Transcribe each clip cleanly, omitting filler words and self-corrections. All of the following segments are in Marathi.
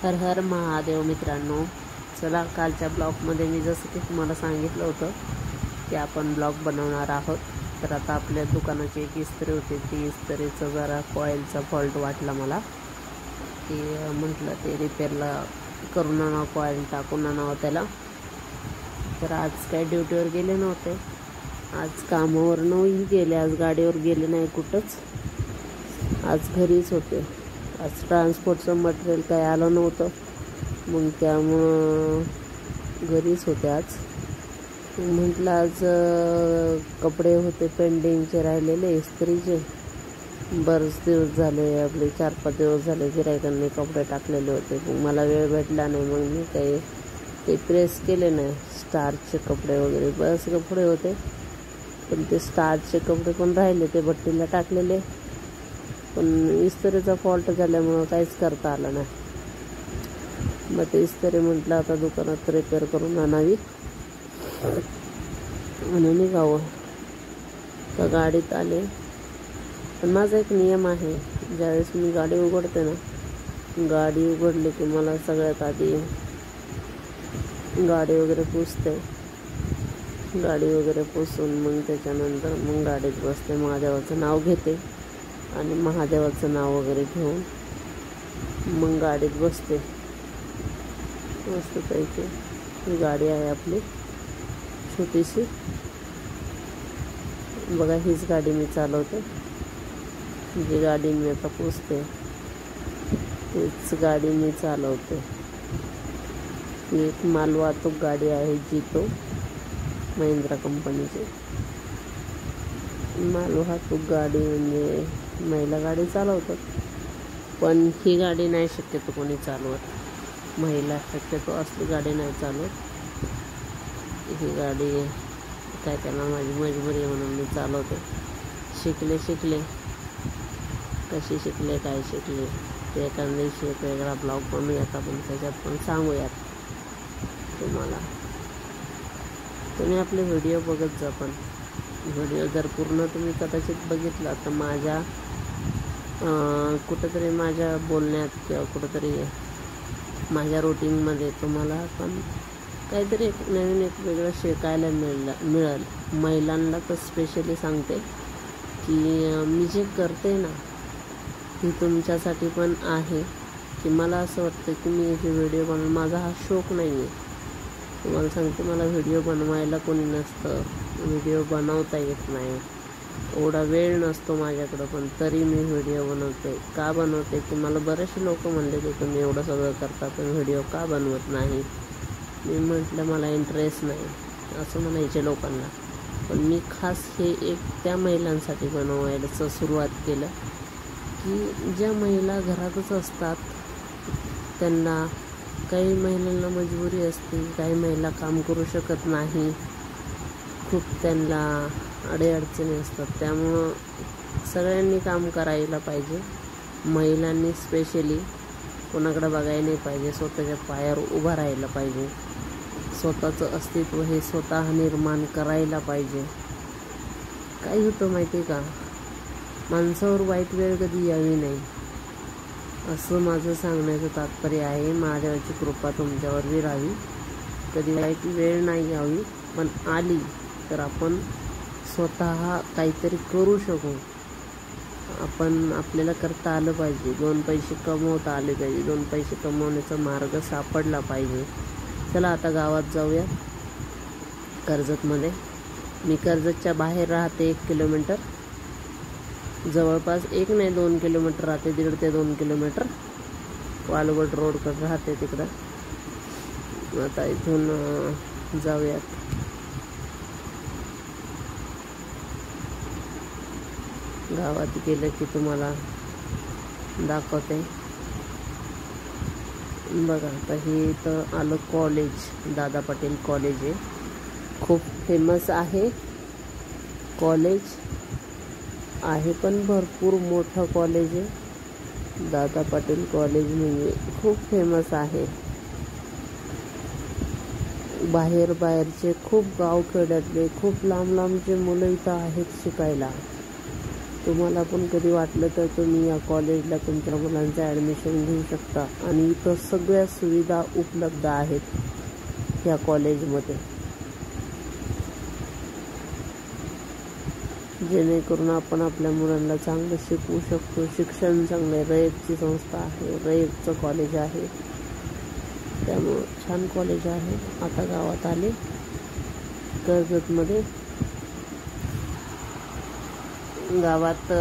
हर हर महादेव मित्रांनो, चला कालच्या ब्लॉगमध्ये मी जसं की तुम्हाला सांगितलं होतं की आपण ब्लॉग बनवणार आहोत. तर आता आपल्या दुकानाची एक इस्त्री होती, ती इस्त्रीचा जरा कॉईलचा फॉल्ट वाटला मला, की म्हटलं ते रिपेअरला करून आणावं, कॉईल टाकून आणावं त्याला. तर आज काही ड्युटीवर गेले नव्हते, आज कामावर नव्हते गेले, आज गाडीवर गेले नाही कुठंच, आज घरीच होते. आज ट्रान्सपोर्टचं मटेरियल काही आलं नव्हतं, मग त्यामुळं घरीच होते. आज म्हटलं आज कपडे होते पेंडिंगचे राहिलेले इस्त्रीचे, बरेच दिवस झाले, आपले 4-5 दिवस झाले गिऱ्हाईकांनी कपडे टाकलेले होते. मग मला वेळ भेटला नाही, मग मी काही ते प्रेस केले नाही. स्टारचे कपडे वगैरे बरेच कपडे होते, पण ते स्टारचे कपडे पण राहिले, ते भट्टीला टाकलेले, पण इस्त्रीचा फॉल्ट झाल्यामुळं काहीच करता आलं नाही. मग ते इस्त्री म्हटलं आता दुकानात रिपेअर करून आणावी आणि निघावं. तर गाडीत आले. पण माझा एक नियम आहे, ज्यावेळेस मी गाडी उघडते ना, गाडी उघडली की मला सगळ्यात आधी गाडी वगैरे पुसते. गाडी वगैरे पुसून मग त्याच्यानंतर मग गाडीत बसते, महादेवाचं नाव घेते आणि महादेवाचं नाव वगैरे घेऊन मग गाडीत बसते. मस्तपैकी ही गाडी आहे आपली छोटीशी, बघा हीच गाडी मी चालवते. जी गाडी मी आता पुसते तीच गाडी मी चालवते. ही एक मालवाहतूक गाडी आहे, जीतो महिंद्रा कंपनीची. मालवाहतूक गाडी म्हणजे महिला गाडी चालवतात, पण ही गाडी नाही शक्यतो कोणी चालवत. महिला शक्यतो असली गाडी नाही चालवत. ही गाडी काय, त्याला माझी मजबुरी म्हणून मी चालवते. शिकले कशी शिकले, काय शिकले, ते एखाद्या दिवशी एक वेगळा ब्लॉग बनवूयात आपण, त्याच्यात पण सांगूयात तुम्हाला. तुम्ही आपले व्हिडिओ बघत जा, पण व्हिडिओ जर पूर्ण तुम्ही कदाचित बघितला तर माझ्या कुठंतरी माझ्या बोलण्यात किंवा कुठंतरी माझ्या रुटीनमध्ये तुम्हाला पण काहीतरी एक नवीन एक वेगळं शिकायला मिळेल. महिलांना तर स्पेशली सांगते की मी जे करते ना, ती तुमच्यासाठी पण आहे. की मला असं वाटतं की मी हे व्हिडिओ बनवून, माझा हा शौक नाही आहे. तुम्हाला सांगते, मला व्हिडिओ बनवायला कोणी नसतं, व्हिडिओ बनवता येत नाही, एवढा वेळ नसतो माझ्याकडं, पण तरी मी व्हिडिओ बनवते. का बनवते की मला बरेचसे लोक म्हणले की तुम्ही एवढं सगळं करता पण व्हिडिओ का बनवत नाही. मी म्हटलं मला इंटरेस्ट नाही असं म्हणायचे लोकांना. पण मी खास हे एक त्या महिलांसाठी बनवायला सुरुवात केलं की ज्या महिला घरातच असतात, त्यांना काही महिलांना मजबुरी असते, काही महिला काम करू शकत नाही, खूप त्यांना अडीअडचणी असतात. त्यामुळं सगळ्यांनी काम करायला पाहिजे. महिलांनी स्पेशली कोणाकडे बघायला नाही पाहिजे, स्वतःच्या पायावर उभं राहायला पाहिजे, स्वतःचं अस्तित्व हे स्वतः निर्माण करायला पाहिजे. काय होतं माहिती आहे का, माणसावर वाईट वेळ कधी यावी नाही, असं माझं सांगण्याचं तात्पर्य आहे. महादेवाची कृपा तुमच्यावर बी राहावी, कधी वाईट वेळ नाही यावी, पण आली तर आपण स्वतः काहीतरी करू शकू. आपल्याला करता आलं पाहिजे, 2 पैसे कमवता आले पाहिजे, 2 पैसे कमवण्याचा मार्ग सापडला पाहिजे. चला आता गावात जाऊया, कर्जतमध्ये. मी कर्जतच्या बाहेर राहते 1 किलोमीटर, जवळपास 1 नाही 2 किलोमीटर राहते, 1.5 ते 2 किलोमीटर. वालवड रोडकडे राहते तिकडं. आता इथून जाऊयात. गावात गेलं की तुम्हाला दाखवते. बघा आता हे इथं आलं कॉलेज, दादा पाटील कॉलेज आहे, खूप फेमस आहे कॉलेज आहे, पण भरपूर मोठं कॉलेज आहे. दादा पाटील कॉलेज म्हणजे खूप फेमस आहे. बाहेरचे खूप गावखेड्यातले, खूप लांबचे मुलं इथं आहेत शिकायला. तुम्हाला पण कधी वाटलं तर तुम्ही या कॉलेजला तुमच्या मुलांचं ॲडमिशन घेऊ शकता आणि इथं सगळ्या सुविधा उपलब्ध आहेत या कॉलेजमध्ये, जेणेकरून आपण आपल्या मुलांना चांगलं शिकवू शकतो. शिक्षण चांगलं, रयतची संस्था आहे, रयतचं कॉलेज आहे, त्यामुळं छान कॉलेज आहे. आता गावात आले कर्जतमध्ये. गावात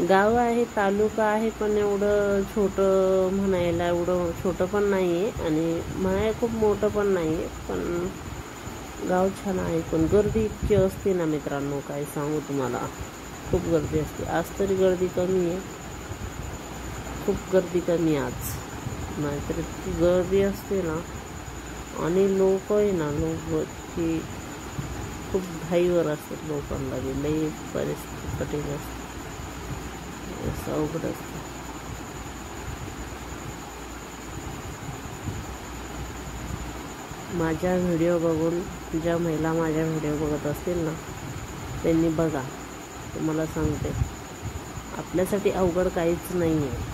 गाव आहे, तालुका आहे, पण एवढं छोटं म्हणायला एवढं छोटं पण नाही आहे आणि म्हणायला खूप मोठं पण नाही आहे. पण गाव छान आहे, पण गर्दी इतकी असते ना मित्रांनो, काय सांगू तुम्हाला. खूप गर्दी असते. आज तरी गर्दी कमी आहे, खूप गर्दी कमी आज, नाहीतर इतकी गर्दी असते ना. आणि लोक आहे ना, लोक की खूप घाईवर असतात. लोकांना लई परिस्थिती कठीण असते, असं अवघड असतं. माझ्या व्हिडिओ बघून ज्या महिला माझ्या व्हिडिओ बघत असतील ना, त्यांनी बघा, तुम्हाला सांगते, आपल्यासाठी अवघड काहीच नाही आहे.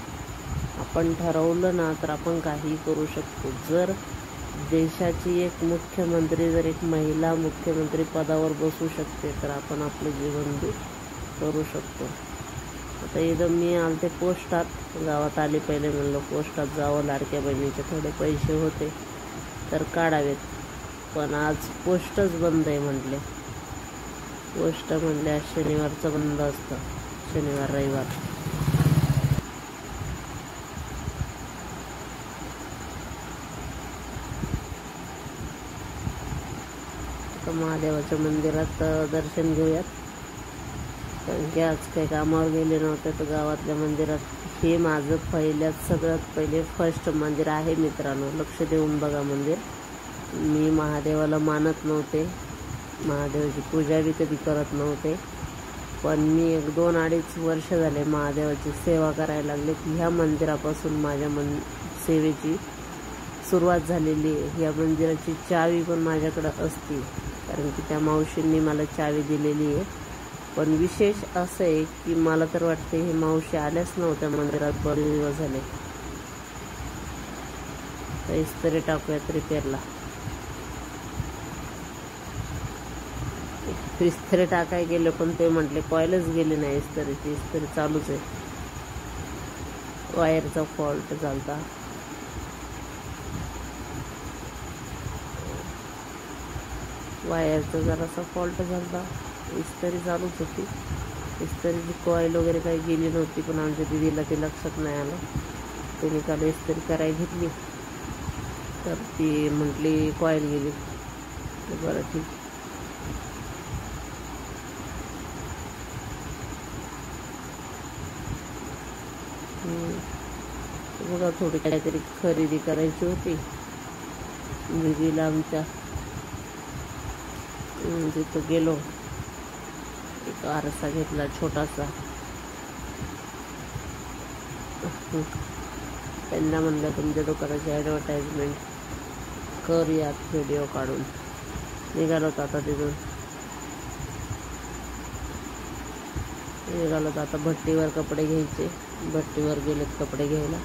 आपण ठरवलं ना तर आपण काही करू शकतो. जर देशाची एक मुख्यमंत्री, जर एक महिला मुख्यमंत्री पदावर बसू शकते, तर आपण आपलं जीवन करू शकतो. आता इथं मी आलते पोस्टात, गावात आले, पहिले म्हणलं पोस्टात जावं, लाडक्या बहिणीचे थोडे पैसे होते तर काढावेत, पण आज पोस्टच बंद आहे म्हटले. पोस्ट म्हणले आज शनिवारचं बंद असतं, शनिवार रविवार. आता महादेवाच्या मंदिरात दर्शन घेऊयात, कारण की आज काही कामावर गेले नव्हते. तर गावातल्या मंदिरात हे माझं सगळ्यात पहिले फर्स्ट मंदिर आहे मित्रांनो. लक्ष देऊन बघा मंदिर. मी महादेवाला मानत नव्हते, महादेवाची पूजा बी कधी करत नव्हते, पण मी 1-2-2.5 वर्ष झाले महादेवाची सेवा करायला लागले. ह्या मंदिरापासून माझ्या सेवेची सुरुवात झालेली आहे. या मंदिराची चावी पण माझ्याकडं असते, कारण की त्या मावशींनी मला चावी दिलेली आहे. पण विशेष असं आहे की मला तर वाटते हे मावशी आल्याच नव्हत्या मंदिरात, बरेच दिवस झाले. तर इस्त्री टाकूयात रिपेअरला. इस्त्री टाकाय गेले, पण ते म्हटले कॉईलच गेली नाही इस्त्रीची, इस्त्री चालूच आहे. वायरचा फॉल्ट झालता. वायरचा जरासा फॉल्ट झाला, इस्त्री चालूच होती. इस्त्रीची कॉईल वगैरे काही गेली नव्हती, पण आमच्या दिदीला ते लक्षात नाही आलं. तिने काल इस्त्री करायला घेतली तर ती म्हटली कॉईल गेली. बरं ठीक. बघा, थोडी काहीतरी खरेदी करायची होती दिदीला आमच्या. तिथं गेलो, एक आरसा घेतला छोटासा. त्यांना म्हणलं तुमच्या दुकानाची ॲडव्हर्टाइजमेंट करूयात व्हिडिओ काढून. निघालो आता तिथून, आता भट्टीवर कपडे घ्यायचे. भट्टीवर गेलेत कपडे घ्यायला.